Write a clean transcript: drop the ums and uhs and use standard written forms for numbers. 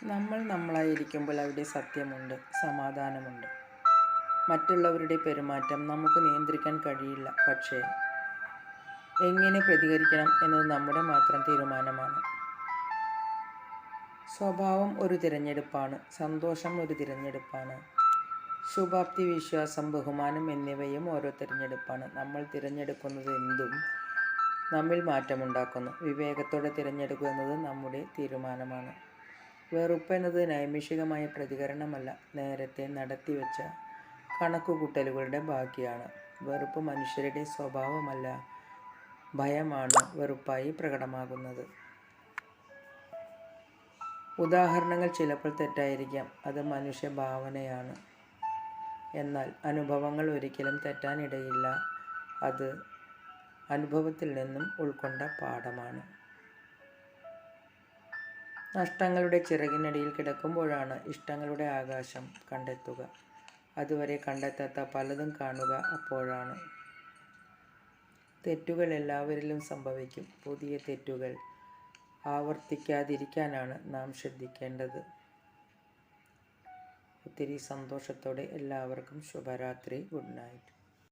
നമ്മൾ നമ്മളായിരിക്കുമ്പോൾ അവിടെ സത്യമുണ്ട്, സമാധാനമുണ്ട്. മറ്റുള്ളവരുടെ പെരുമാറ്റം നമുക്ക് നിയന്ത്രിക്കാൻ കഴിയില്ല. പക്ഷേ എങ്ങനെ പ്രതികരിക്കണം എന്നത് നമ്മുടെ മാത്രം തീരുമാനമാണ്. സ്വഭാവം ഒരു തിരഞ്ഞെടുപ്പാണ്. സന്തോഷം ഒരു തിരഞ്ഞെടുപ്പാണ്. ശുഭാപ്തി, വിശ്വാസം, ബഹുമാനം എന്നിവയും ഓരോ തിരഞ്ഞെടുപ്പാണ്. നമ്മൾ തിരഞ്ഞെടുക്കുന്നത് എന്തും നമ്മിൽ മാറ്റമുണ്ടാക്കുന്നു. വിവേകത്തോടെ തിരഞ്ഞെടുക്കുക എന്നത് നമ്മുടെ തീരുമാനമാണ്. വെറുപ്പ് എന്നത് നൈമിഷികമായ പ്രതികരണമല്ല, നേരത്തെ നടത്തിവെച്ച കണക്കുകൂട്ടലുകളുടെ ബാക്കിയാണ്. വെറുപ്പ് മനുഷ്യരുടെ സ്വഭാവമല്ല, ഭയമാണ് വെറുപ്പായി പ്രകടമാകുന്നത്. ഉദാഹരണങ്ങൾ ചിലപ്പോൾ തെറ്റായിരിക്കാം, അത് മനുഷ്യ ഭാവനയാണ്. എന്നാൽ അനുഭവങ്ങൾ ഒരിക്കലും തെറ്റാനിടയില്ല, അത് അനുഭവത്തിൽ നിന്നും ഉൾക്കൊണ്ട പാഠമാണ്. നഷ്ടങ്ങളുടെ ചിറകിനടിയിൽ കിടക്കുമ്പോഴാണ് ഇഷ്ടങ്ങളുടെ ആകാശം കണ്ടെത്തുക. അതുവരെ കണ്ടെത്താത്ത പലതും കാണുക അപ്പോഴാണ്. തെറ്റുകൾ എല്ലാവരിലും സംഭവിക്കും. പുതിയ തെറ്റുകൾ ആവർത്തിക്കാതിരിക്കാനാണ് നാം ശ്രദ്ധിക്കേണ്ടത്. ഒത്തിരി സന്തോഷത്തോടെ എല്ലാവർക്കും ശുഭരാത്രി. Good night.